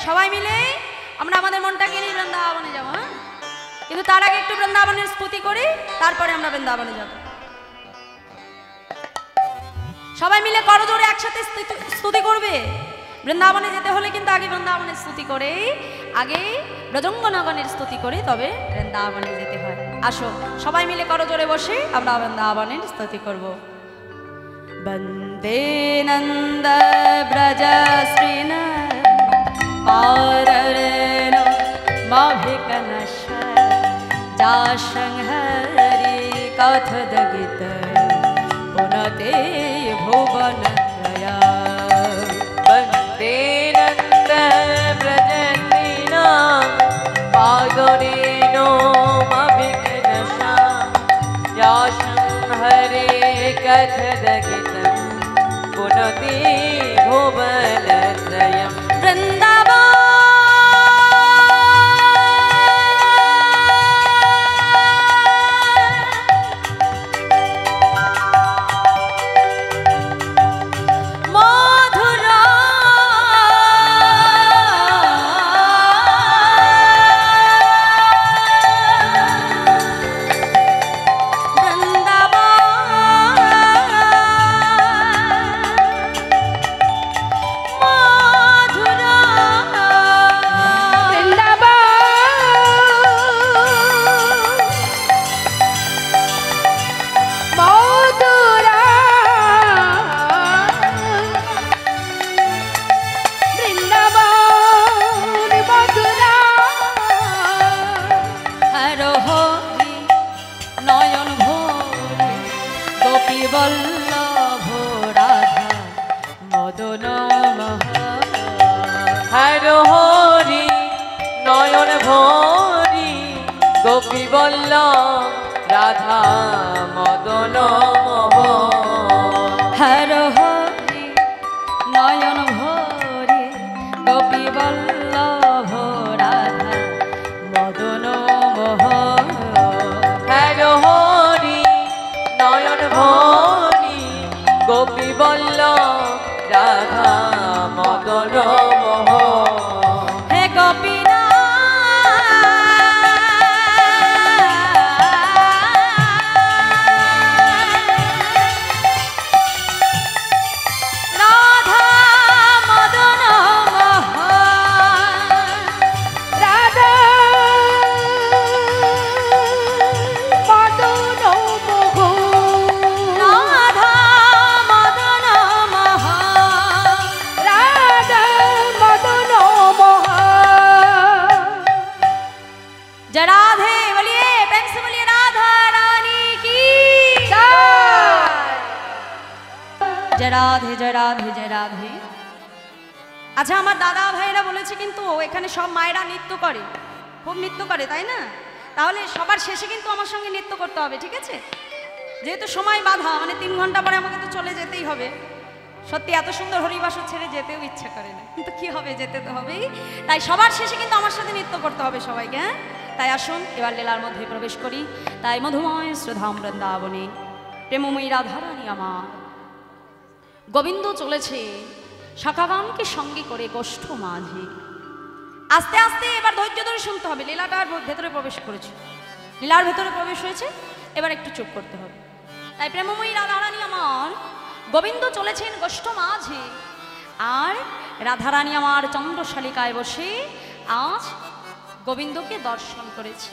সবাই মিলে আমরা আমাদের মনটাকে নিয়ে বৃন্দাবনে যাব। হ্যাঁ, কিন্তু তার আগে একটু বৃন্দাবনের স্তুতি করি, তারপরে আমরা বৃন্দাবনে যাব। সবাই মিলে করজোড়ে একসাথে স্তুতি করবে। বৃন্দাবনে যেতে হলে কিন্তু আগে বৃন্দাবনের স্তুতি করে, আগে ব্রজঙ্গনগণের স্তুতি করে তবে বৃন্দাবনে যেতে হয়। আসো সবাই মিলে করজোড়ে বসে আমরা বৃন্দাবনের স্তুতি করব। বন্দে নন্দ ব্রজ শ্রীন পারণ মাভিকনশ যা সংহরি কথদ গীত পুনতে ভুবন ত্রয়া। বন্দে নন্দ ব্রজ শ্রীন পারণ মাভিকনশ যা সংহরি কথদ গীত পুনতে ভুবন ত্রয়া। বৃন্দাবন বল্লভ রাধা মদন হর হরি নয়ন ভরি গোপী বল্লভ রাধা মদন হর হরি নয়ন ভরি গোপী বল্লভ রাধা মদন হর হরি নয়ন ভরি গোপী বল্লভ রাধা মদন হে গোপী রাধে জয় রাধে জয় রাধে। আচ্ছা, আমার দাদা ভাইরা বলেছে কিন্তু এখানে সব মায়েরা নৃত্য করে, খুব নৃত্য করে, তাই না? তাহলে সবার শেষে কিন্তু আমার সঙ্গে নৃত্য করতে হবে, ঠিক আছে? যেহেতু সময় বাধা, মানে 3 ঘন্টা পরে আমাকে তো চলে যেতেই হবে। সত্যি এত সুন্দর হরিবাসর ছেড়ে যেতেও ইচ্ছা করে না, কিন্তু কি হবে, যেতে তো হবেই। তাই সবার শেষে কিন্তু আমার সাথে নৃত্য করতে হবে সবাইকে। হ্যাঁ, তাই আসুন এবার লীলার মধ্যে প্রবেশ করি। তাই মধুময় শ্রীধাম বৃন্দাবনে প্রেমময়ী রাধারানী আমার গোবিন্দ চলেছে শাখাগানকে সঙ্গে করে গোষ্ঠ মাঝে। আস্তে আস্তে এবার ধৈর্য ধরে শুনতে হবে। লীলাটার ভেতরে প্রবেশ করেছে, লীলার ভেতরে প্রবেশ হয়েছে, এবার একটু চুপ করতে হবে। তাই প্রেমময়ী রাধারানী আমার গোবিন্দ চলেছেন গোষ্ঠ মাঝে, আর রাধারানী আমার চন্দ্রশালিকায় বসে আজ গোবিন্দকে দর্শন করেছে।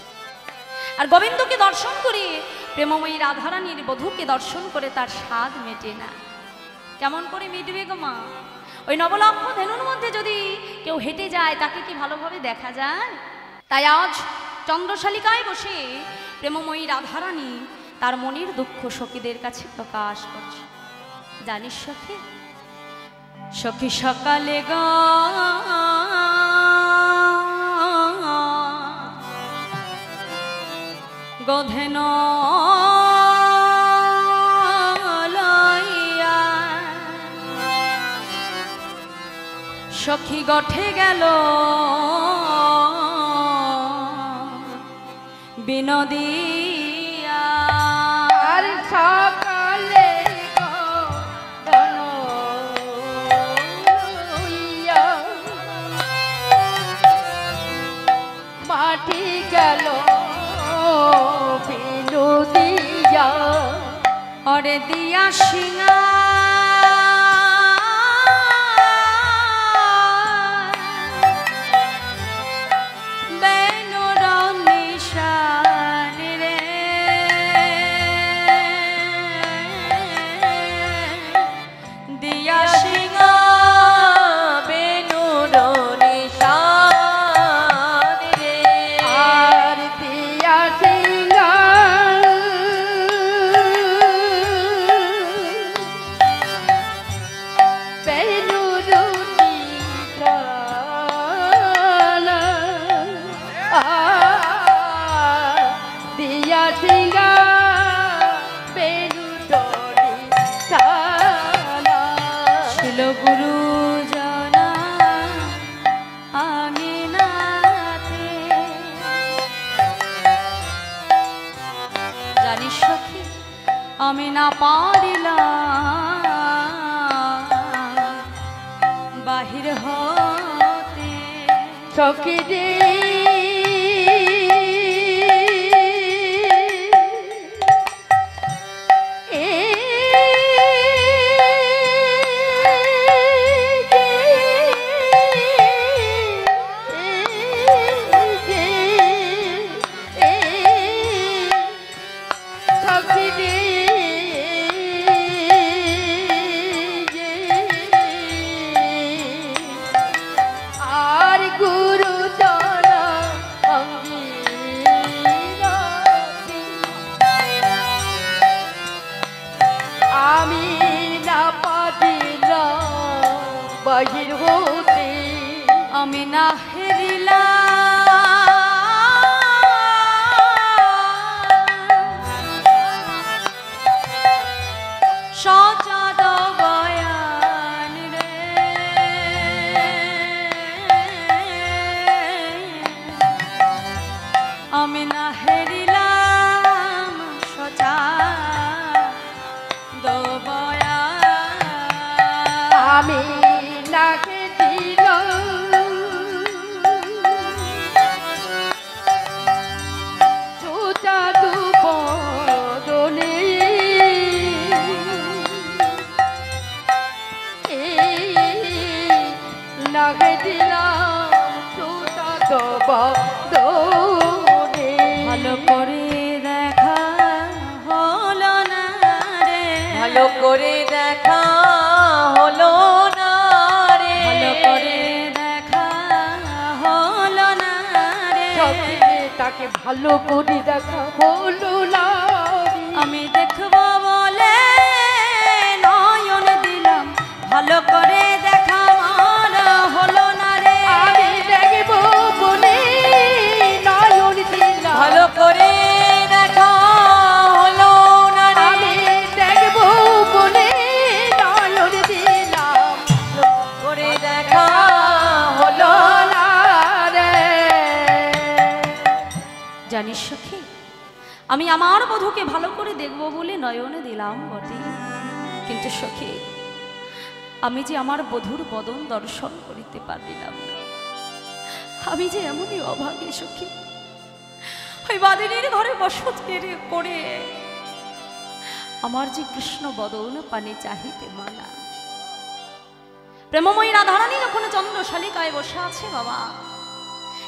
আর গোবিন্দকে দর্শন করে প্রেমময়ী রাধারানীর বধূকে দর্শন করে তার স্বাদ মেটে না। কেমন করে মিটবে গো মা? ওই নবলক্ষ ধেনুর মধ্যে যদি কেউ হেঁটে যায় তাকে কি ভালোভাবে দেখা যায়? তাই আজ চন্দ্রশালিকায় বসে প্রেমময়ী রাধারানী তার মনের দুঃখ সখীদের কাছে প্রকাশ করছে। জানিস সখী, সখী সকালে গধেন সখী গঠে গেল বিনোদিয়া। আর সকালে উঠি গেল বেনু দিয়া অরে দিয়া সিঙা আমি না পারিলাম বাহির হতে সখী রে বাহির হতে আমি না হেরিলাম সজাদ বয়ান রে আমি না হেরিলাম সজাদ বয়ান আমি নাকে দিলাম সুজাদু বদনে নাকে দিলাম সুজাদু বদনে ভালো করে দেখা হলো না রে ভালো করে দেখা হলো না রে ভালো করে দেখা হলো না রে তাকে ভালো করে দেখা হলো না আমি দেখবো বলে নয়ন দিলাম ভালো করে দেখা আমার হলো না রে আমি দেখবো বলে নয়ন দিলাম ভালো করে দেখা হলো না রে আমি দেখবো বলে নয়ন দিলাম করে দেখা হলো না রে জানিস সখী আমি আমার বধূকে ভালো করে দেখবো বলে নয়নে দিলাম বটে কিন্তু সখী আমি যে আমার বধূর বদন দর্শন করিতে পারিলাম না আমি যে এমনই অভাগী সখী ওই বাদিনীর ঘরে বসত করে আমার যে কৃষ্ণ বদন পানে চাহিতে মানা প্রেমময়ী রাধারানী যখন চন্দ্রশালিকায় বসে আছে বাবা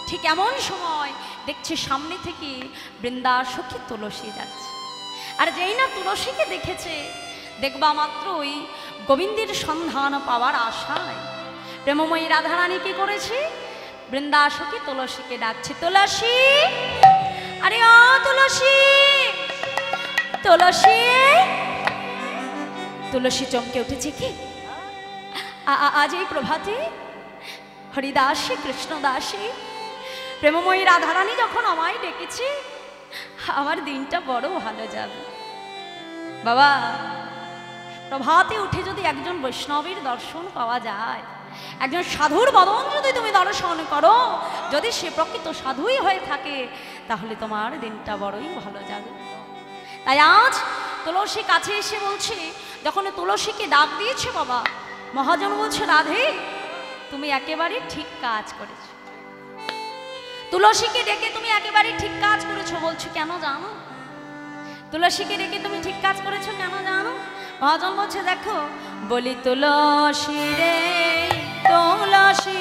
ঠিক এমন সময় দেখছে সামনে থেকে বৃন্দা সখী তুলসী যাচ্ছে আর যেই না তুলসীকে দেখেছে দেখবা মাত্র ওই গোবিন্দের সন্ধান পাওয়ার আশায় প্রেমময়ী রাধারানী কি করেছে বৃন্দা সখী তুলসীকে ডাকছে তুলসী আরে ও তুলসী তুলসী তুলসী চমকে উঠেছে কি আজ এই প্রভাতে হরিদাসী কৃষ্ণদাসী প্রেমময়ী রাধারানী যখন আমায় ডেকেছে আমার দিনটা বড় ভালো যাবে বাবা প্রভাতে উঠে যদি একজন বৈষ্ণবের দর্শন পাওয়া যায় একজন সাধুর বদন যদি তুমি দর্শন করো যদি সে প্রকৃত সাধুই হয়ে থাকে তাহলে তোমার দিনটা বড়ই ভালো যাবে তাই আজ তুলসী কাছে এসে বলছে যখন তুলসীকে ডাক দিয়েছে বাবা মহাজন বলছে রাধে তুমি একেবারে ঠিক কাজ করেছো তুলসীকে ডেকে তুমি একেবারে ঠিক কাজ করেছো বলছো, কেন জানো? তুলসীকে ডেকে তুমি ঠিক কাজ করেছো কেন জানো? মহাজন বলছে দেখো, বলি তুলসী রে তুলসী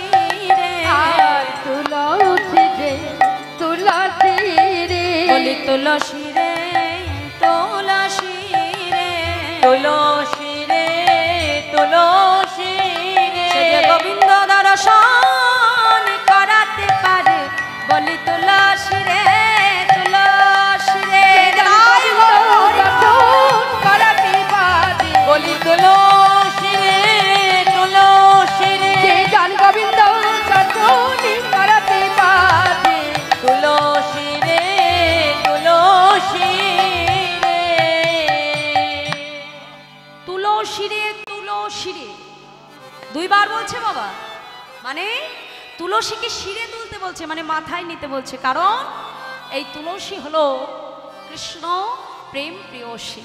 রে, তুলসী রে তুলসী রে, বলি তুলসী রে তুলসী রে, তুলসী রে তুলসী রে, সে যে গোবিন্দ দর্শন করাতে পারে, বলি তুলসী রে তুলসী রে, করাতে পারে, বলি তুলসী রে তুলসী রে, জান গোবিন্দ দর্শন করাতে পারে, তুলসী রে তুলসী রে, তুলসী রে তুলসী রে দুইবার বলছে বাবা। মানে তুলসীকে শিরে তুলতে বলছে, মানে মাথায় নিতে বলছে, কারণ এই তুলসী হলো কৃষ্ণ প্রেম প্রিয়সী।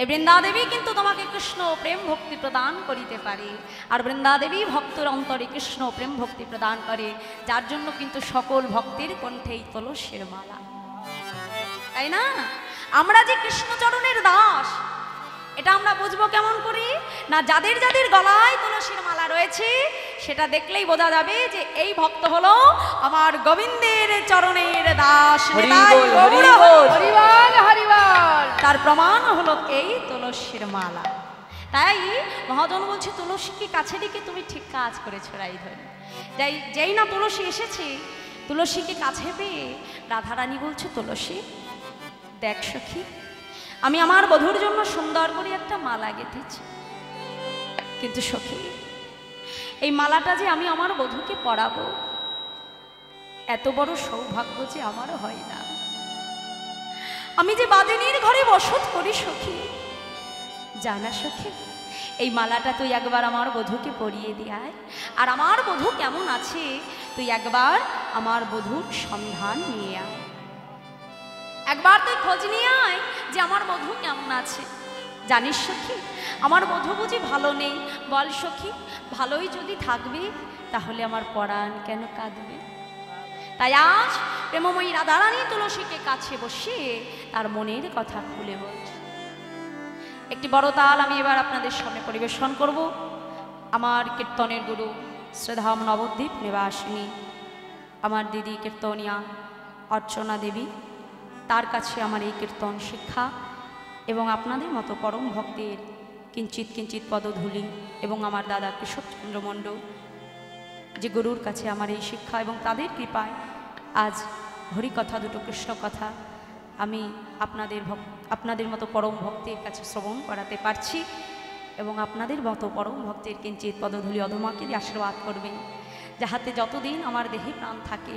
এই বৃন্দাদেবী কিন্তু তোমাকে কৃষ্ণ প্রেম ভক্তি প্রদান করিতে পারে, আর বৃন্দাদেবী ভক্তর অন্তরে কৃষ্ণ প্রেম ভক্তি প্রদান করে, যার জন্য কিন্তু সকল ভক্তের কণ্ঠে এই তুলসীর মালা, তাই না? আমরা যে কৃষ্ণচরণের দাস, এটা আমরা বুঝবো কেমন করি? না, যাদের যাদের গলায় তুলসীর মালা রয়েছে সেটা দেখলেই বোঝা যাবে যে এই ভক্ত হলো আমার গোবিন্দের চরণের দাস। হরি নিতাই বল, হরি গৌর বল। হরিবল হরিবল। তার প্রমাণ হলো এই তুলসীর মালা। তাই মহাজন বলছে তুলসীকে কাছে ডেকে তুমি ঠিক কাজ করেছো রাইধন। যেই না তুলসী এসেছে, তুলসীকে কাছে পেয়ে রাধারানী বলছে, তুলসী দেখ সখী, আমি আমার বধূর জন্য সুন্দর করে একটা মালা গেঁথেছি, কিন্তু সখী এই মালাটা যে আমি আমার বধূকে পরাবো, এত বড় সৌভাগ্য যে আমার হয় না। আমি যে বাদিনীর ঘরে বসত করি সখী, জানা সখী, এই মালাটা তুই একবার আমার বধূকে পরিয়ে দিয়ায়, আর আমার বধূ কেমন আছে তুই একবার আমার বধূর সন্ধান নিয়ে আয়, একবার তুই খোঁজ নিয়ে আয় যে আমার বধূ কেমন আছে। জানিস সখী, আমার বধূ বুঝি ভালো নেই? বল সখী, ভালোই যদি থাকবে তাহলে আমার পরাণ কেন কাঁদবে? তাই আজ প্রেমময়ী রাধারানী তুলসীকে কাছে বসিয়ে তার মনের কথা খুলে বলছে। একটি বড় তাল আমি এবার আপনাদের সামনে পরিবেশন করব। আমার কীর্তনের গুরু শ্রীধাম নবদ্বীপ নিবাসিনী আমার দিদি কীর্তনিয়া অর্চনা দেবী, তার কাছে আমার এই কীর্তন শিক্ষা, এবং আপনাদের মতো পরম ভক্তের কিঞ্চিত কিঞ্চিত পদধূলি, এবং আমার দাদা কেশবচন্দ্র মণ্ডল যে গুরুর কাছে আমার এই শিক্ষা, এবং তাদের কৃপায় আজ হরিকথা দুটো কৃষ্ণ কথা আমি আপনাদের মতো পরম ভক্তের কাছে শ্রবণ করাতে পারছি, এবং আপনাদের মতো পরম ভক্তের কিঞ্চিত পদধূলি অধমাকে দিয়ে আশীর্বাদ করবেন, যাহাতে যতদিন আমার দেহে প্রাণ থাকে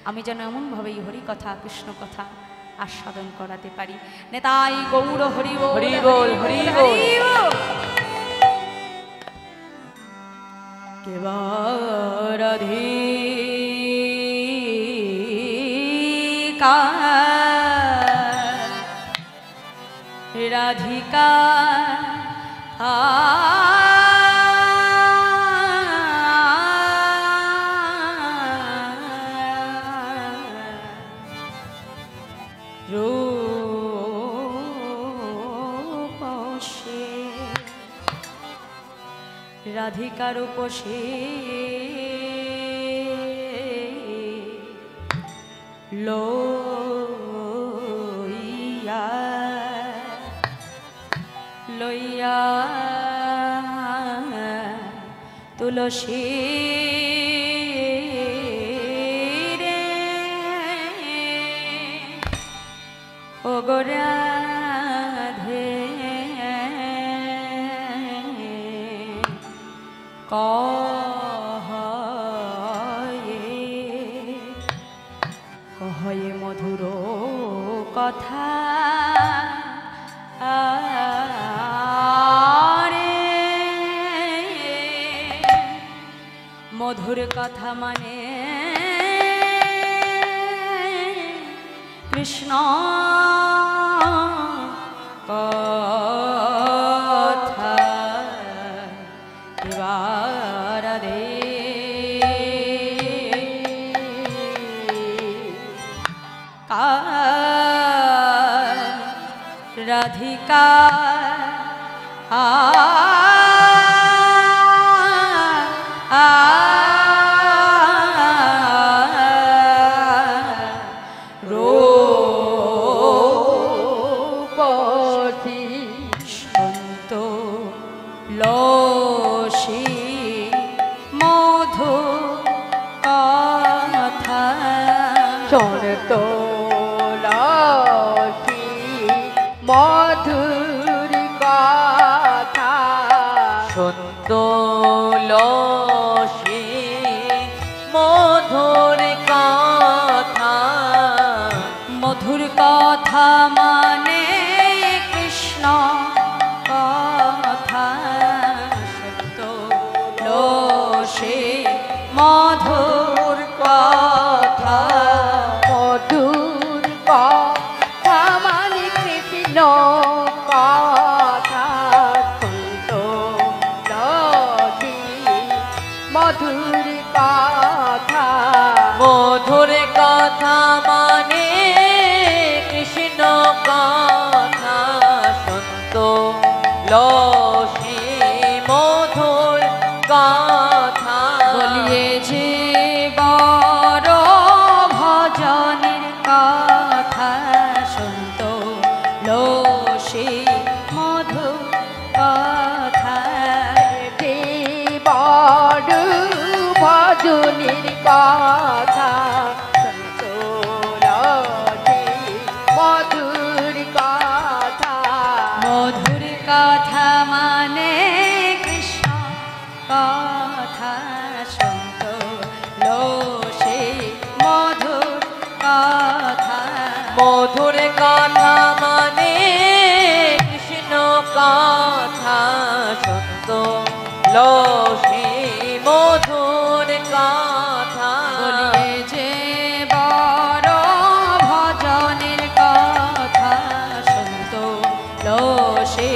আমি যেন এমনভাবেই হরিকথা কৃষ্ণ কথা আস্বাদন করাতে পারি। নেতাই গৌর হরি বল, হরি বল, হরি বল। রাধিকা রাধিকা রূপসে রাধিকার উপসে লইয়া লইয়া তুলসী রে ও গো রাধে কহয়ে মধুর কথা রে, মধুর কথা মানে কৃষ্ণ কথা। এবার রে রাধিকা আ আ রূপসী সন্ত লসী মধু কথা সন্তোলসী মধুর কথা সন্তোলসী মধুর কথা মধুর কথা মানে কৃষ্ণ কথা সত্য লোসে মধুর কথা মধুর কথা মানে কৃষ্ণ কথা সন্তোলসী মধুর কথা মধুর কথা মানে কৃষ্ণ কথা সন্তোলসী মধুর কথা বলিয়ে যে বড় ভজনের কথা শুনত লোসে মধু কথা বড় ভজনের কথা সন্তোলসী মধুর কথা মধুর কথা মানে কৃষ্ণ কথা শুনত লোসে মধুর কথা মধুর কথা মানে কৃষ্ণ কথা সন্তোলসী মধুর কথা বলিয়ে যে বড় ভজনের কথা শুনত লোসে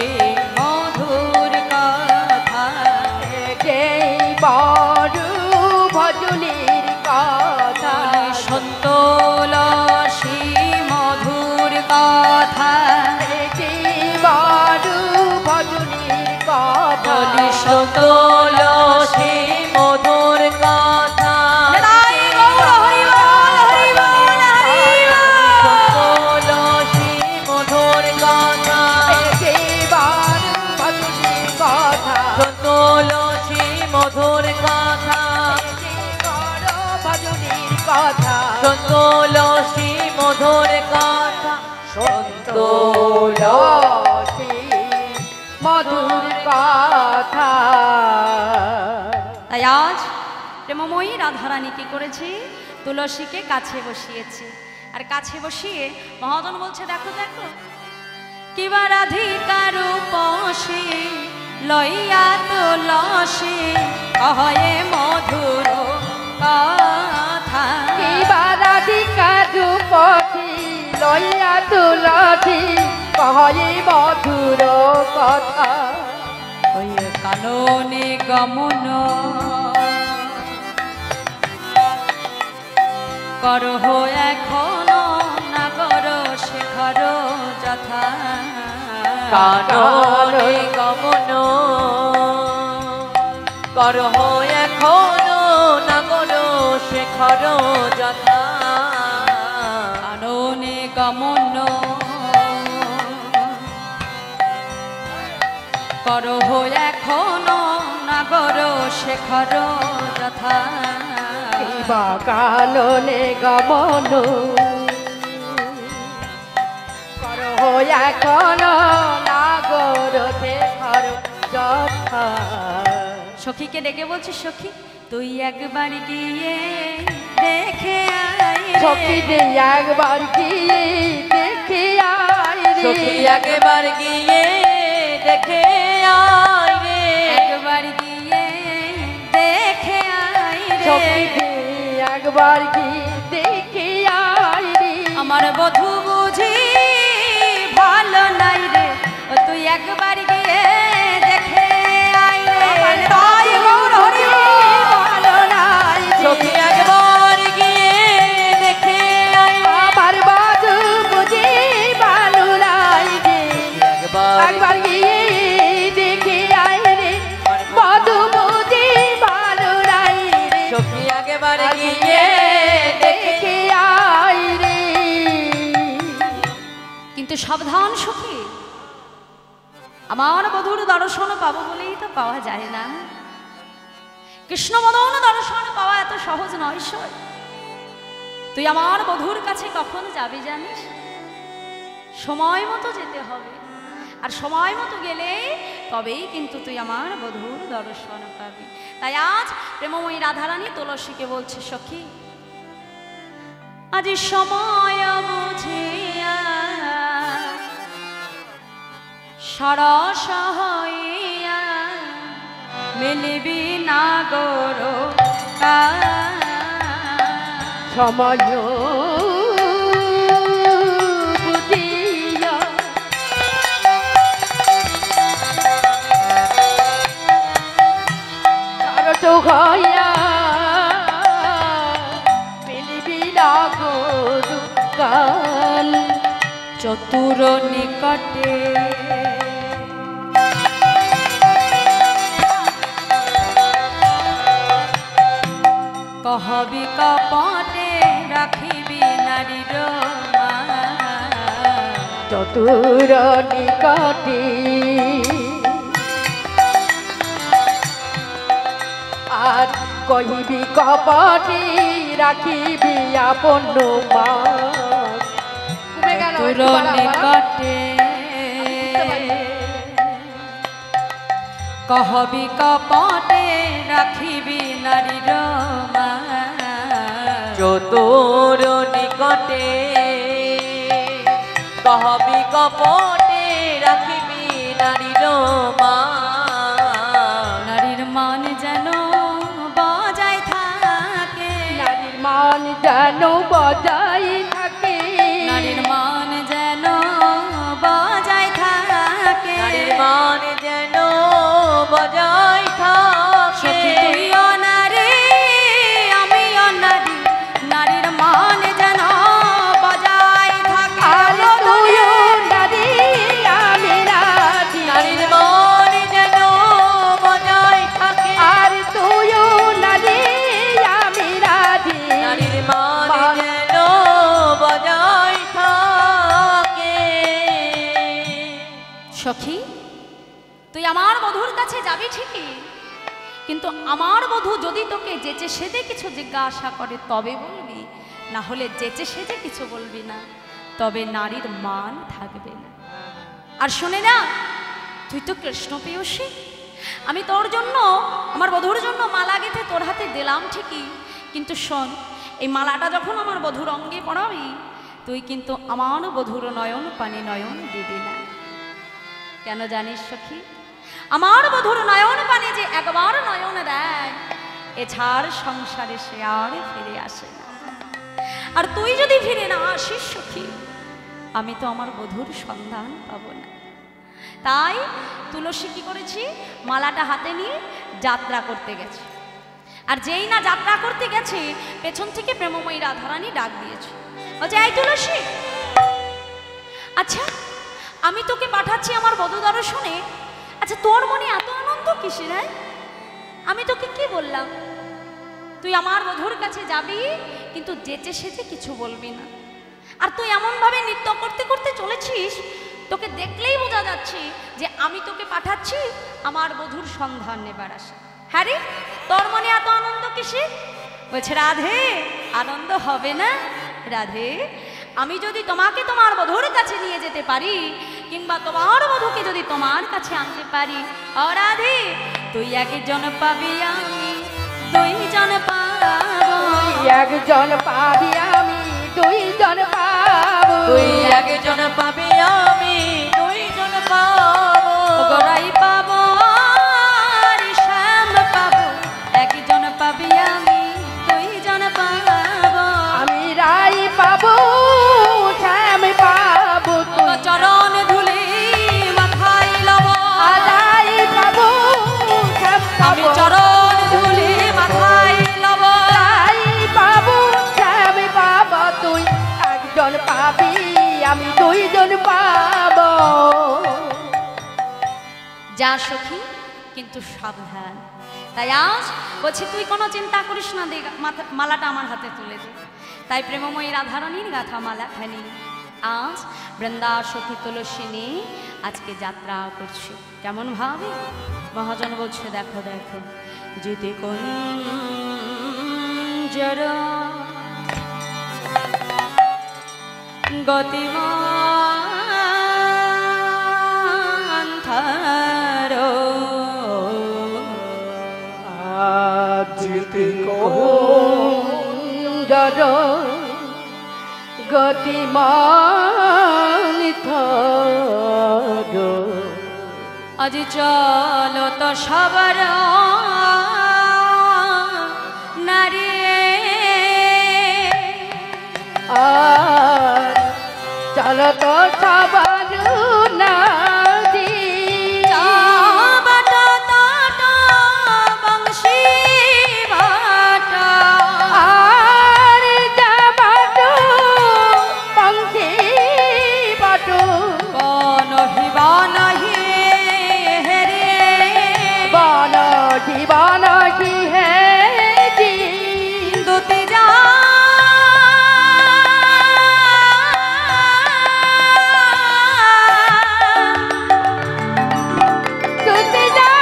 মধুর কথা যেই বড় ভজনের কথা সন্তোলসী মধুর কথা যেই বড় ভজনের কথা বলি সন্তোলসী মধুর কথা জয় গৌর হরিবল হরিবল হরিবল সন্তোলসী মধুর কথা যেই বড় ভজনের কথা সন্তোলসী মধুর কথা বড় ভজনের কথা সন্তোলসী মধুর কথা সন্তোলসী মধুর কথা তাই আজ প্রেমময়ী রাধারানী কি করেছি তুলসীকে কাছে বসিয়েছে আর কাছে বসিয়ে মহাজন বলছে দেখো দেখো কিবা রাধিকার পশে লইয়া তুলসী কহে মধুর কথা রাধিকা রূপসী লইয়া তুলসী কহে মধুর কথা ওই কাননে গমন করহ এখন নাগর শেখর যথা কাননে গমন করহ এখনো নাগর শেখর যথা কাননে গমন করহ এখন নাগর শেখর যথা বা কাননে গমন করহ এখন নাগর শেখর যথা সখীকে ডেকে বলছে সখী তুই একবার গিয়ে দেখে আয় রে। সখী যে একবার গিয়ে দেখে আয় রে সখী একবার গিয়ে দেখে আয় রে একবার গিয়ে দেখে আয় সখী রে যে একবার গিয়ে দেখে আয় রে আমার বধূ বুঝি ভালো নাই রে ও তুই একবার গিয়ে দেখে আয় রে তাই গৌর হরি ভালো নাই রে। সখী একবার গিয়ে দেখে আয় আমার বাজু বুঝি ভালো নাই রে একেবারে গিয়ে দেখে আই রে। কিন্তু সাবধান সখী, আমার বধূর দর্শন পাবো বলেই তো পাওয়া যায় না। কৃষ্ণমদন দর্শন পাওয়া এত সহজ নয় সই। তুই আমার বধূর কাছে কখন যাবি জানিস? সময় মতো যেতে হবে, আর সময় মতো গেলে তবেই কিন্তু তুই আমার বধূর দর্শন পাবি। তাই আজ প্রেমময়ী রাধারানী তুলসীকে বলছে, সখী আজ সময় বুঝিয়া সরস হইয়া মিলিবি না গরো সময় বুঝিয়া সরস হইয়া মিলিবি না গরো কান। চতুর নিকটে কহবি কপটে রাখিবি নারীর মান। চতুর নিকটে আর কহিবি কপটে রাখিবি আপন মান। চতুর নিকটে কহবি কপটে রাখিবি নারীর মান। চতুর নিকটে কহবি কপটে রাখিবি নারীর মান। নারীর মান যেন বজায় থাকে, নারীর মান যেন বজায় থাকে, নারীর মান যেন বজায় থাকে, নারীর মান যেন বজায় থাকে। সখী তুইও নারী আমিও নারী, নারীর মান যেন বজায় থাকে। আর তুইও নারী আমি নারী, নারীর মান যেন বজায় থাকে। আর তুইও নারী আমি নারী, নারীর মান যেন বজায় থাকে। সখী তুই আমার বধূর কাছে যাবি ঠিকই, কিন্তু আমার বধূ যদি তোকে যেচে সেজে কিছু জিজ্ঞাসা করে তবে বলবি, না হলে যেচে সেজে কিছু বলবি না, তবে নারীর মান থাকবে না। আর শুনে না, তুই তো কৃষ্ণ প্রেয়সী, আমি তোর জন্য আমার বধূর জন্য মালা গেঁথে তোর হাতে দিলাম ঠিকই, কিন্তু শোন, এই মালাটা যখন আমার বধূর অঙ্গে পড়াবি তুই কিন্তু আমার বধূর নয়ন পানি নয়ন দিবি না। কেন জানিস সখী? আমার বধূর নয়ন পানি যে একবার নয়ন দেয়, এছাড় সংসারে সে আর ফিরে আসে না। আর তুই যদি ফিরে না আসিস সখী, আমি তো আমার বধূর সন্ধান পাবো না। তাই তুলসী কি করেছি, মালাটা হাতে নিয়ে যাত্রা করতে গেছে। আর যেই না যাত্রা করতে গেছে, পেছন থেকে প্রেমময়ী রাধারানী ডাক দিয়েছে, বলছে এই তুলসী, আচ্ছা আমি তোকে পাঠাচ্ছি আমার বধূ দর্শনে, আচ্ছা তোর মনে এত আনন্দ কিসের? আমি তোকে কি বললাম? তুই আমার বধূর কাছে যাবি, কিন্তু যেচে সেচে কিছু বলবি না। আর তুই এমনভাবে নৃত্য করতে করতে চলেছিস, তোকে দেখলেই বোঝা যাচ্ছে যে আমি তোকে পাঠাচ্ছি আমার বধূর সন্ধান নেবার আসা। হ্যাঁ রে, তোর মনে এত আনন্দ কিসের? বলছে রাধে, আনন্দ হবে না রাধে, আমি যদি তোমাকে তোমার বধূর কাছে নিয়ে যেতে পারি, কিংবা তোমার বধূকে যদি তোমার কাছে আনতে পারি, ও রাধে, তুই একজন পাবি আমি দুইজন পাবো, একজন পাবি আমি দুইজন পাবো, তুই একজন পাবি আমি দুইজন পাবো, গোড়াই পাবো আর শ্যাম পাবো, একজন পাবি আমি দুইজন পাবো, আমি রাই পাবো শ্যাম পাবো, তুই চরণ ধুলি মাথায় লব, রাই পাবো শ্যাম আমি পাবো, চরণ ধুলি মাথায় লব, রাই পাবো শ্যাম পাবো, তুই একজন পাবি আমি দুইজন পাবো। যা সখী, কিন্তু সাবধান, তাই আজ বলছি তুই কোনো চিন্তা করিস না, দে মালাটা আমার হাতে তুলে দে। তাই প্রেমময়ী রাধারানীর গাথা মালাখানি আজ বৃন্দা সখী তুলসিনী আজকে যাত্রা করছে। কেমন ভাবে মহাজন বলছে, দেখো দেখো যদি কোন জড় গতিমান থারো জিতি জড় গতিমান থারো আজ চলো তো সবার নারী চলো তো সবার নারী বাটা তাটা বংশী বাটা আর যাবাটো পঙ্খী বাটো বনহি বনহি হেরে বানহি বানহি হে জি দুতি যা দুতি যা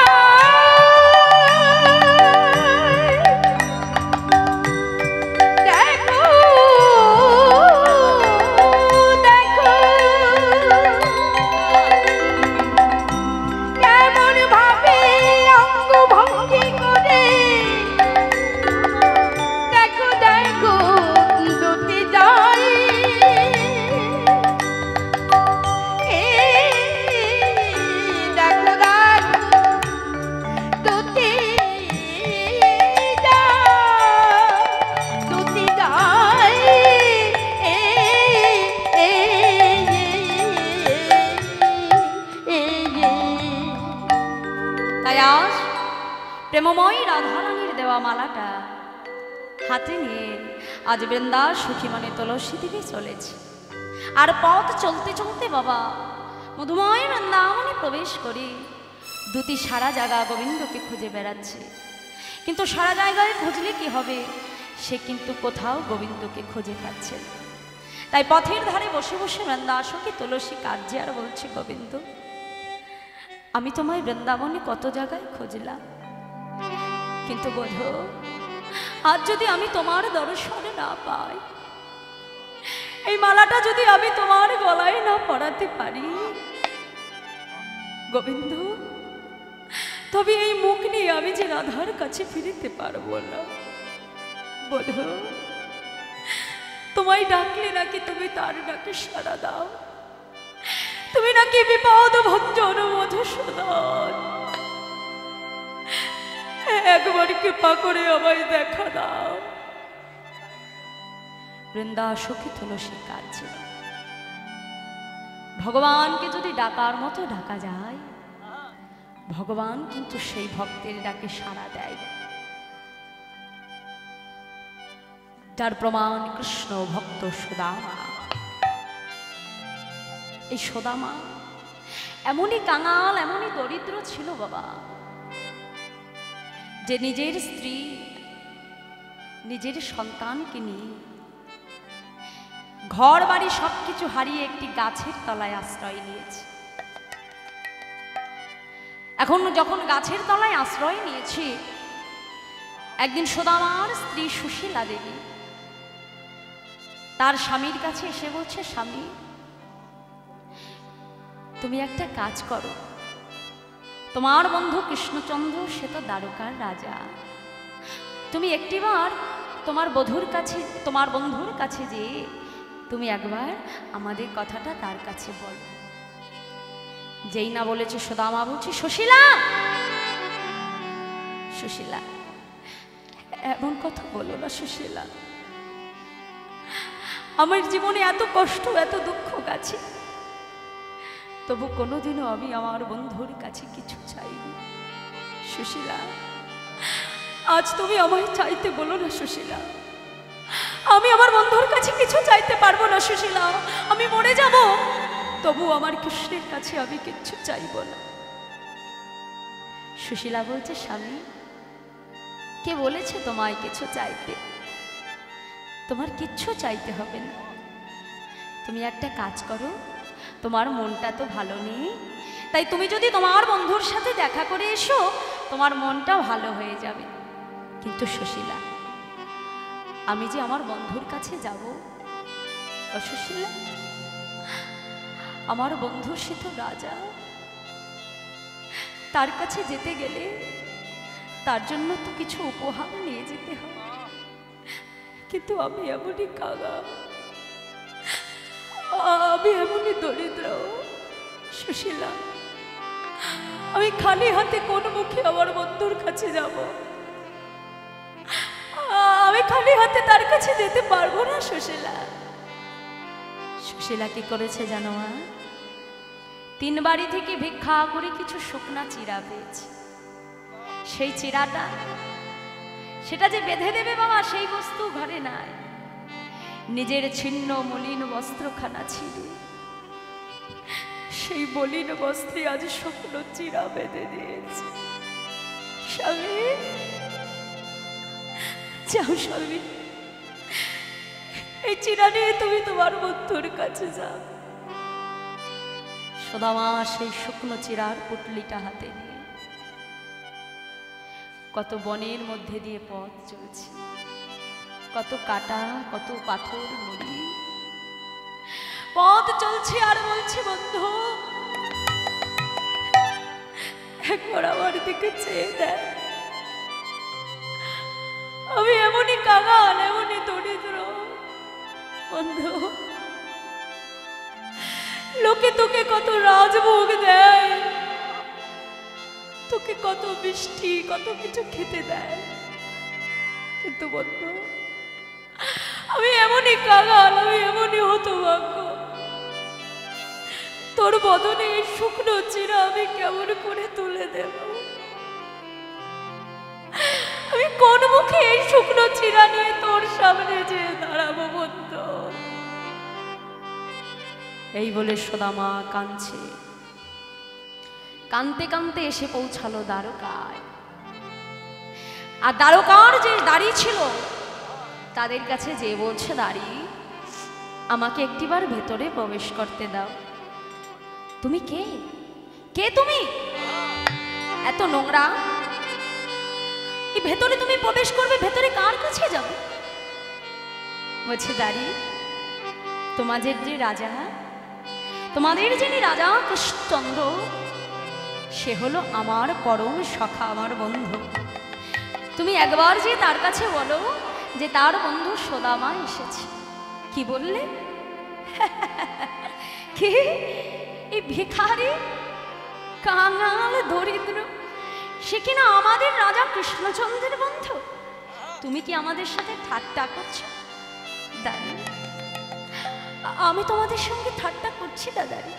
দেখো দেখো কেমন ভাবে অঙ্গ ভঙ্গি করে দেখো দেখো দুটি যাই দেখো দেখো দুটি দুটি যাই তাই আজ প্রেমময়ী রাধারানীর দেওয়া মালাটা হাতে নিয়ে আজ বৃন্দা সুখী মনে তুলসী দিকে চলেছে। আর পথ চলতে চলতে বাবা মধুময় বৃন্দাবনে প্রবেশ করি দুটি সারা জায়গা গোবিন্দকে খুঁজে বেড়াচ্ছে। কিন্তু সারা জায়গায় খুঁজলে কি হবে, সে কিন্তু কোথাও গোবিন্দকে খুঁজে পাচ্ছে না। তাই পথের ধারে বসে বসে বৃন্দা সখী তুলসী কাঁদছে আর বলছে, গোবিন্দ আমি তোমায় বৃন্দাবনে কত জায়গায় খুঁজলাম, কিন্তু বোধ আজ যদি আমি তোমার দর্শনে না পাই, এই মালাটা যদি আমি তোমার গলায় না পরাতে পারি গোবিন্দ, তবে এই মুখ নিয়ে আমি যে রাধার কাছে ফিরিতে পারবো না। বোধ তোমায় ডাকলে নাকি তুমি তার ডাকে সাড়া দাও, তুমি নাকি বিপদ ভঞ্জন মধুসূদন, একবার কৃপা করে আমায় দেখা দাও। বৃন্দা সখী তুলসী কাঁদছে। ভগবানকে যদি ডাকার মতো ডাকা যায়, ভগবান কিন্তু সেই ভক্তের ডাকে সাড়া দেয়। তার প্রমাণ কৃষ্ণ ভক্ত সুদামা। এই সুদামা এমনই কাঙাল, এমনই দরিদ্র ছিল বাবা, যে নিজের স্ত্রী নিজের সন্তানকে নিয়ে ঘর বাড়ি সবকিছু হারিয়ে একটি গাছের তলায় আশ্রয় নিয়েছে। এখন যখন গাছের তলায় আশ্রয় নিয়েছে, একদিন সুদামার স্ত্রী সুশীলা দেবী তার স্বামীর কাছে এসে বলছে, স্বামী তুমি একটা কাজ করো, তোমার বন্ধু কৃষ্ণচন্দ্র সে তো দ্বারকার রাজা, তুমি একটিবার তোমার বন্ধুর কাছে যে তুমি একবার আমাদের কথাটা তার কাছে বলো। যেই না বলেছে সুদামা বলছে, সুশীলা সুশীলা এমন কথা বলো না সুশীলা, আমার জীবনে এত কষ্ট এত দুঃখ গেছে, তবু কোনোদিনও আমি আমার বন্ধুর কাছে কিছু চাইনি। সুশীলা আজ তুমি আমায় চাইতে বলো না সুশীলা, আমি আমার বন্ধুর কাছে কিছু চাইতে পারবো না সুশীলা, আমি মরে যাব, তবু আমার কৃষ্ণের কাছে আমি কিচ্ছু চাইব না। সুশীলা বলছে, স্বামী কে বলেছে তোমায় কিছু চাইতে? তোমার কিচ্ছু চাইতে হবে না। তুমি একটা কাজ করো, তোমার মনটা তো ভালো নেই, তাই তুমি যদি তোমার বন্ধুর সাথে দেখা করে এসো, তোমার মনটা ভালো হয়ে যাবে। কিন্তু সুশীলা, আমি যে আমার বন্ধুর কাছে যাব, ও সুশীলা, আমার বন্ধু সে তো রাজা, তার কাছে যেতে গেলে তার জন্য তো কিছু উপহার নিয়ে যেতে হবে। কিন্তু আমি এমনই কাঙা, আমি এমনই দরিদ্র সুশীলা, আমি খালি হাতে কোন মুখে আমার বন্ধুর কাছে যাব? আমি খালি হাতে তার কাছে যেতে পারবো না সুশীলা। সুশীলা কি করেছে জানো মা? 3 বাড়ি থেকে ভিক্ষা করে কিছু শুকনা চিরা পেয়েছে। সেই চিরাটা, সেটা যে বেঁধে দেবে বাবা, সেই বস্তু ঘরে নাই। নিজের ছিন্ন মলিন বস্ত্রখানা ছিঁড়ে সেই মলিন বস্ত্রে আজ শুকনো চিরা বেঁধে দিয়েছে। স্বামী, যাও স্বামী, এই চিরা নিয়ে তুমি তোমার বন্ধুর কাছে যাও। সুদামা সেই শুকনো চিরার পুটলিটা হাতে নিয়ে কত বনের মধ্যে দিয়ে পথ চলছে, কত কাটা, কত পাথর নুড়ি পথ চলছে, আর বলছে বন্ধু একবার আমার দিকে চেয়ে দেখ, আমি এমনই কাঙাল, এমনই দরিদ্র বন্ধু, লোকে তোকে কত রাজভোগ দেয়, তোকে কত মিষ্টি, কত কিছু খেতে দেয়, কিন্তু বন্ধু আমি এমনই কাঙাল, আমি এমনই হতভাগ্য, তোর বদনে এই শুকনো চিরা আমি কেমন করে তুলে দেব? আমি কোন মুখে এই শুকনো চিরা নিয়ে তোর সামনে যে দাঁড়াবো বন্ধু? এই বলে সুদামা কাঁদছে। কাঁদতে কাঁদতে এসে পৌঁছালো দ্বারকায়। আর দ্বারকার যে দাড়ি ছিল তাদের কাছে যে বলছে, দাড়ি, আমাকে একটিবার ভেতরে প্রবেশ করতে দাও। তুমি কে? কে তুমি? এত নোংরা, এই ভেতরে তুমি প্রবেশ করবে? ভেতরে কার কাছে যাবে? বলছে, দাড়ি, তোমাদের যে রাজা, তোমাদের যিনি রাজা কৃষ্ণচন্দ্র, সে হলো আমার পরম সখা, আমার বন্ধু। তুমি একবার যে তার কাছে বলো যে তার বন্ধু সুদামা এসেছে। কি বললে? কি এই ভিখারি কাঙাল দরিদ্র সে কিনা আমাদের রাজা কৃষ্ণচন্দ্রের বন্ধু? তুমি কি আমাদের সাথে ঠাট্টা করছো? দাঁড়ি, আমি তোমাদের সঙ্গে ঠাট্টা করছি না দাঁড়ি।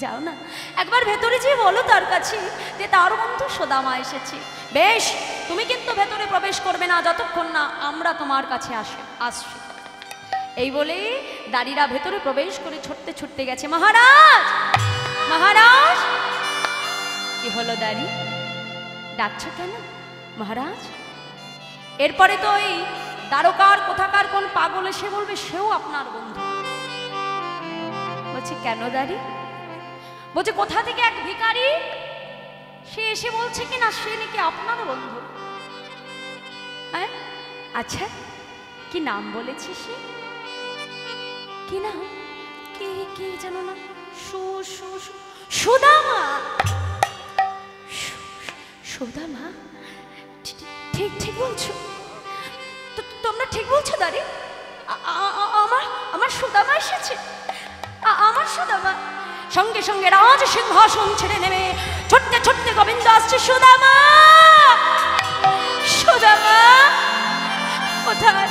যাও না, একবার ভেতরে যেয়ে বলো তার কাছে যে তার বন্ধু সুদামা এসেছে। বেশ, তুমি কিন্তু ভেতরে প্রবেশ করবে না যতক্ষণ না আমরা তোমার কাছে আসছি। এই বলে দাঁড়িরা ভেতরে প্রবেশ করে ছুটতে ছুটতে গেছে। মহারাজ, মহারাজ! কি হলো দাঁড়ি, ডাকছো কেন মহারাজ? এরপরে তো এই দ্বারকার কোথাকার কোন পাগল এসে বলবে সেও আপনার বন্ধু। বলছে, কেন দাঁড়ি? বলছে, কোথা থেকে এক ভিখারি সে এসে বলছে কিনা সে নাকি আপনার বন্ধু। হ্যাঁ, আচ্ছা, কি নাম বলেছে সে? কি নাম? কি কি জানো না? সুদামা। সুদামা? ঠিক ঠিক বলছো, তোমরা ঠিক বলছো দাঁড়ি। আমার সুদামা এসেছে, আমার সুদামা। সঙ্গে সঙ্গে রাজ সিংহাসন ছেড়ে নেমে ছুটতে ছুটতে গোবিন্দ আসছে। সুদামা, সুদামা কোথায়?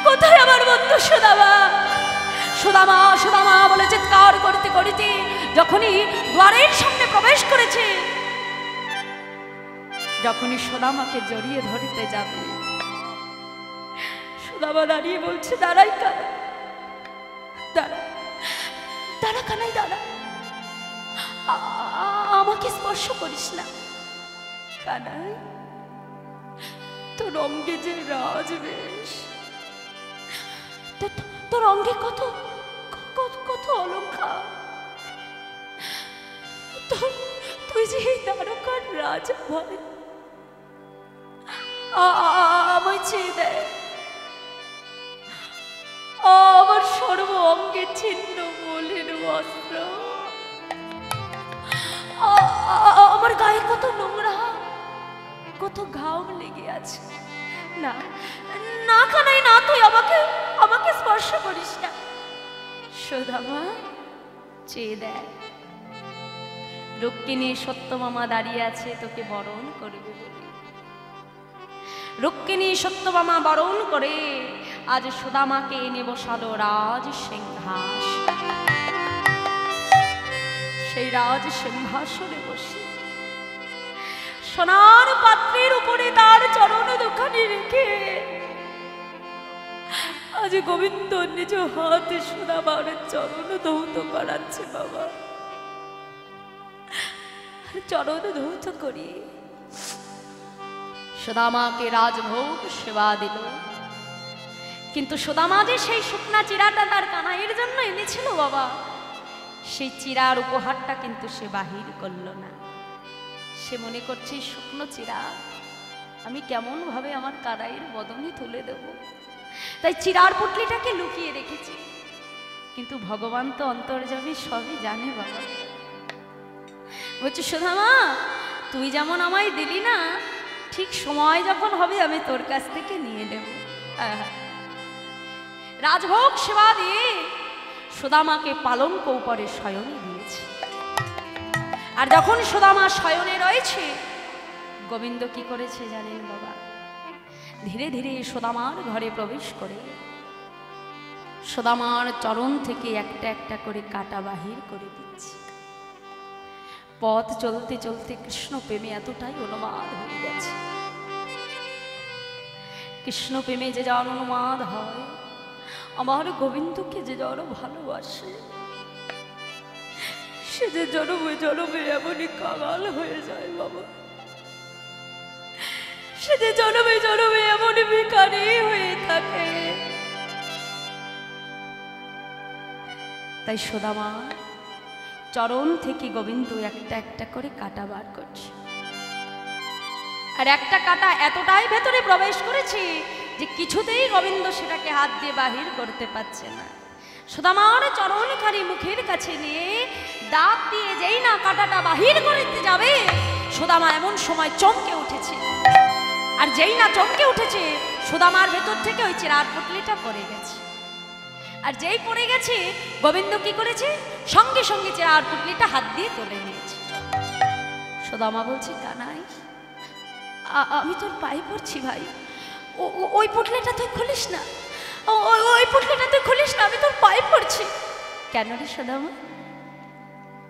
কোথায় আমার বন্ধু সুদামা? সুদামা, সুদামা বলে চিৎকার করতে করতে যখনই দ্বারের সামনে প্রবেশ করেছে, যখনই সুদামাকে জড়িয়ে ধরতে যাবে, সুদামা দাঁড়িয়ে বলছে, দাঁড়াই কানা, দাঁড়া, দাঁড়া কানাই, দাঁড়া, আমাকে স্পর্শ করিস না কানাই। তোর অঙ্গে যে রাজবেশ, তোর অঙ্গে কত কত কত অলঙ্কার, তুই যে এই দ্বারকার রাজা ভাই, আমায় চেয়ে দেয়। আমার সর্ব অঙ্গে ছিন্ন মলিন বস্ত্র, আমার গায়ে কত নোংরা, কত ঘাম লেগে আছে। না না কানাই না, তুই আমাকে আমাকে স্পর্শ করিস না। সুদামা চেয়ে দেয়, রুক্মিণী সত্যভামা দাঁড়িয়ে আছে তোকে বরণ করবে বলে। রুক্মিণী সত্যভামা বরণ করে আজ সুদামাকে এনে বসালো রাজ সিংহাস। সেই রাজ সিংহাসনে বসে সোনার পাত্রের উপরে তার চরণ দুখানি রেখে আজ গোবিন্দ নিজ হাতে সুদামার চরণ ধৌত করাচ্ছে। বাবা চরণ ধৌত করি সুদামাকে রাজভোগ সেবা দিল। কিন্তু সুদামা যে সেই শুকনা চিরাটা তার কানাইয়ের জন্য এনেছিল বাবা, সেই চিরার উপহারটা কিন্তু সে বাহির করল না। সে মনে করছে শুকনো চিরা আমি কেমন ভাবে আমার কানাইয়ের বদনে তুলে দেব, তাই চিরার পুটলিটাকে লুকিয়ে রেখেছি। কিন্তু ভগবান তো অন্তর্যামী, সবই জানে বাবা। বলছে সুদামা তুই যেমন আমায় দিলি না, ঠিক সময় যখন হবে আমি তোর কাছ থেকে নিয়ে নেব। রাজভোগ সেবা দিয়ে সুদামাকে পালঙ্ক উপরে শয়নে দিয়েছে। আর যখন সুদামা শয়নে রয়েছে, গোবিন্দ কি করেছে জানেন বাবা? ধীরে ধীরে সুদামার ঘরে প্রবেশ করে সুদামার চরণ থেকে একটা একটা করে কাটা বাহির করে দিচ্ছে। পথ চলতে চলতে কৃষ্ণ প্রেমে এতটাই উন্মাদ হয়ে গেছে। কৃষ্ণ প্রেমে যে যার উন্মাদ হয়, আমার গোবিন্দকে যে যার ভালোবাসে, সে যে জনমে জনমে এমনই কাঙাল হয়ে যায় বাবা। সে যে জনমে জনমে এমনই ভিখারি হয়ে থাকে। তাই সুদামা চরণ থেকে গোবিন্দ একটা একটা করে কাটা বার করছে। আর একটা কাটা এতটাই ভেতরে প্রবেশ করেছে যে কিছুতেই গোবিন্দ সেটাকে হাত দিয়ে বাহির করতে পারছে না। সুদামার চরণখানি মুখের কাছে নিয়ে দাঁত দিয়ে যেই না কাটাটা বাহির করতে যাবে, সুদামা এমন সময় চমকে উঠেছে। আর যেই না চমকে উঠেছে, সুদামার ভেতর থেকে ওই চিরার পুটলিটা পড়ে গেছে। আর যেই পড়ে গেছে, গোবিন্দ কি করেছে, সঙ্গে সঙ্গে চিরার পুটলিটা হাত দিয়ে তুলে নিয়েছে। সুদামা বলছে কানাই আমি তোর পায়ে পড়ছি ভাই, ওই পুটলিটা তুই খুলিস না, ওই পুটলিটা তুই খুলিস না, আমি তোর পায়ে পড়ছি। কেন রে সুদামা,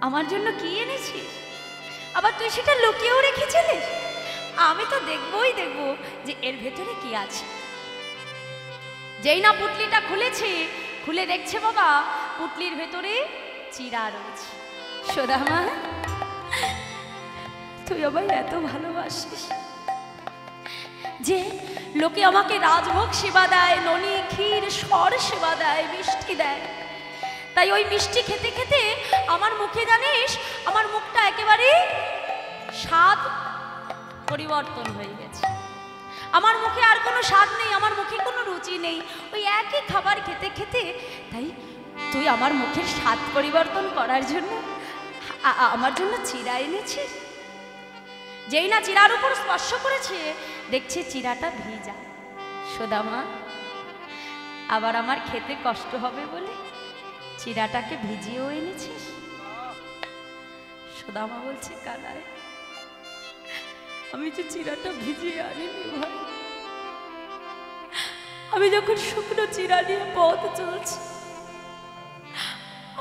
আমার জন্য কি এনেছিস? আবার তুই সেটা লুকিয়েও রেখেছিলিস? আমি তো দেখবই দেখবো যে এর ভেতরে কি আছে। যেই না পুটলিটা খুলেছে, খুলে দেখছে বাবা পুটলির ভেতরে চিরা রয়েছে। সুদামা তুই আমায় এত ভালোবাসিস যে লোকে আমাকে রাজভোগ সেবা দেয়, ননি ক্ষীর সর সেবা দেয়, মিষ্টি দেয়। তাই ওই মিষ্টি খেতে খেতে আমার মুখে জানিস, আমার মুখটা একেবারে স্বাদ পরিবর্তন হয়ে গেছে। আমার মুখে আর কোনো স্বাদ নেই, আমার মুখে কোনো রুচি নেই, ওই একই খাবার খেতে খেতে। তাই তুই আমার মুখের স্বাদ পরিবর্তন করার জন্য আমার জন্য চিরা এনেছিস। যেই না চিরার উপর স্পর্শ করেছে, দেখছে চিরাটা ভিজা। সুদামা আবার আমার খেতে কষ্ট হবে বলে চিরাটাকে ভিজিয়েও এনেছিস? সুদামা বলছে কানাই আমি যে চিরাটা ভিজিয়ে আনিনি ভাই, আমি যখন শুকনো চিরা নিয়ে পথ চলছি,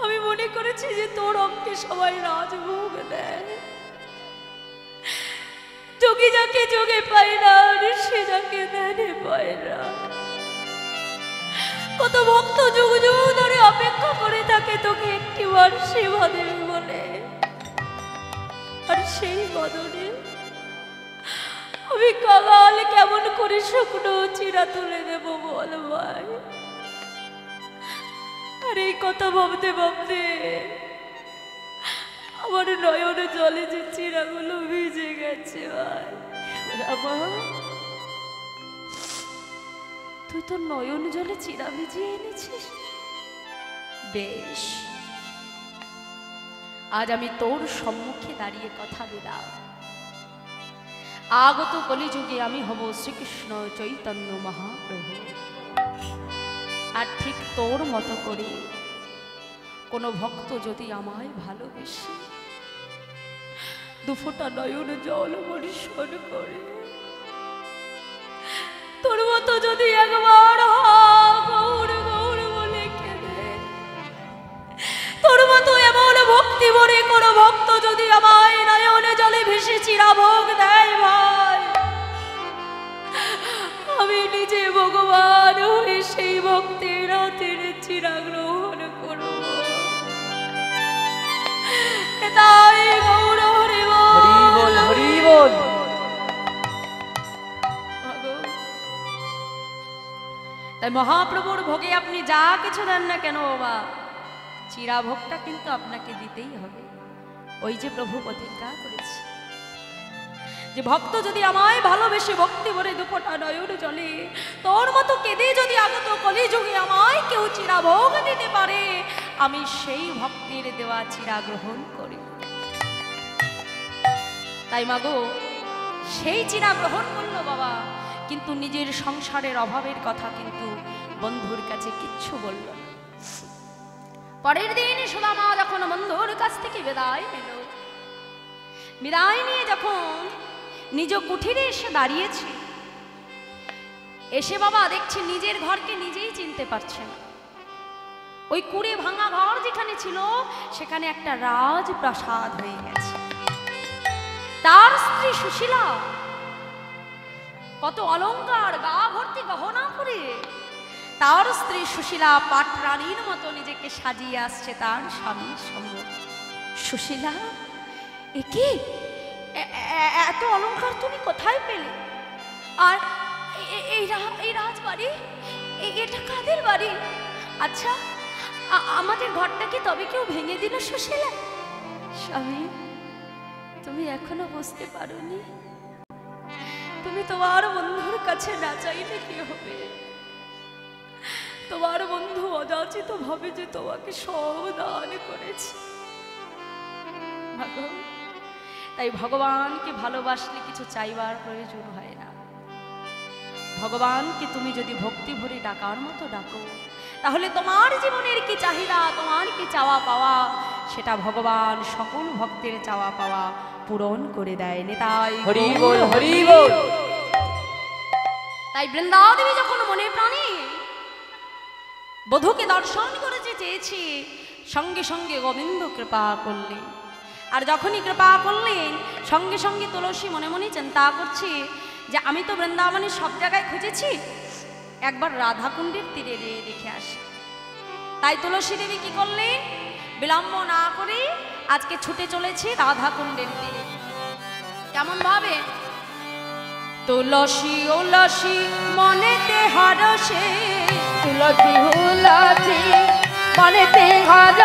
আমি মনে করেছি যে তোর অঙ্কে সবাই রাজভোগ দেয়। যোগী যাকে যোগে পায় না, ঋষি যাকে ধ্যানে পায় না। কত ভক্ত যুগ যুগ ধরে অপেক্ষা করে থাকে তোকে একটিবার সেবা দেবে বলে। আর সেই বদলে আমি আমি কাঙাল কেমন করে শুকনো চিরা তুলে দেব বল ভাই। আর এই কথা ভাবতে ভাবতে আমার নয়নে জলে যে চিরাগুলো ভিজে গেছে ভাই। সোনামা, তুই তো নয়ন জলে চিরা ভিজিয়ে এনেছিস, বেশ, আজ আমি তোর সম্মুখে দাঁড়িয়ে কথা দিলাম, আগত কলিযুগে আমি হব শ্রীকৃষ্ণ চৈতন্য মহাপ্রভু। আর ঠিক তোর মতো করে কোনো ভক্ত যদি আমায় ভালোবেসে দুফোঁটা নয়ন জল বর্ষণ করে, তোর মতো যদি একবার গৌর গৌর বলে কেঁদে, তোর মতো এমন ভক্তি ভরে কোনো ভক্ত যদি আমায় নয়নে জলে ভেসে চিরাভোগ দেয় ভাই, আমি নিজে ভগবান হয়ে সেই ভক্তের হাতের চিরা গ্রহণ করব। তাই গৌর হরি বল, হরি বল। তাই মহাপ্রভুর ভোগে আপনি যা কিছু দেন না কেন বাবা, চিরা ভোগটা কিন্তু আপনাকে দিতেই হবে। ওই যে প্রভু প্রতিজ্ঞা করেছে যে ভক্ত যদি আমায় ভালোবেসে ভক্তি ভরে দুপোটা নয়ন জলে তোর মতো কেঁদে যদি আগত কলিযুগে আমায় কেউ চিরা ভোগ দিতে পারে, আমি সেই ভক্তের দেওয়া চিরা গ্রহণ করি। তাই মাগো, সেই চিরা গ্রহণ করলো বাবা, কিন্তু নিজের সংসারের অভাবের কথা কিন্তু বন্ধুর কাছে কিচ্ছু বলল না। পরের দিন সুদামা যখন বন্ধুর কাছ থেকে বিদায় নিল, বিদায় নিয়ে যখন নিজ কুঠিরে এসে দাঁড়িয়েছে, এসে বাবা দেখছে নিজের ঘরকে নিজেই চিনতে পারছে না। ওই কুড়ে ভাঙা ঘর যেখানে ছিল সেখানে একটা রাজপ্রাসাদ হয়ে গেছে। তার স্ত্রী সুশীলা কত অলংকার গা ভর্তি গহনা করে, তার স্ত্রী সুশীলা পাটরানীর মতো নিজেকে সাজিয়ে আসছে তার স্বামীর সঙ্গে। সুশীলা, এ কি এত অলংকার তুমি কোথায় পেলে? আর এই রাজবাড়ি, এটা কাদের বাড়ি? আচ্ছা, আমাদের ঘরটা কি তবে কেউ ভেঙে দিল সুশীলা? স্বামী, তুমি এখনো বুঝতে পারোনি? তুমি তোমার বন্ধুর কাছে না চাইলে কি হবে? তোমার বন্ধু অযাচিত ভাবে যে তোমাকে সব দান করেছে। তাই ভগবানকে ভালোবাসলে কিছু চাইবার প্রয়োজন হয় না। ভগবানকে তুমি যদি ভক্তি ভরে ডাকার মতো ডাকো, তাহলে তোমার জীবনের কি চাহিদা, তোমার কি চাওয়া পাওয়া, সেটা ভগবান সকল ভক্তের চাওয়া পাওয়া পূরণ করে দেয়। তাই হরি বল, হরি বল। তাই বৃন্দাদেবী যখন মনে প্রাণে বধূকে দর্শন করেছে চেয়েছি, সঙ্গে সঙ্গে গোবিন্দ কৃপা করলেন। আর যখনই কৃপা করলেন, সঙ্গে সঙ্গে তুলসী মনে মনে চিন্তা করছে যে আমি তো বৃন্দাবনের সব জায়গায় খুঁজেছি, একবার রাধাকুণ্ডের তীরে দেখে আসি। তাই তুলসী দেবী কি করলেন? বিলম্ব না করে আজকে ছুটে চলেছে রাধাকুণ্ডের তীরে। কেমন ভাবে? তুলসী উলসী মনেতে হরষে, তুলসী উলসী মনেতে হরষে,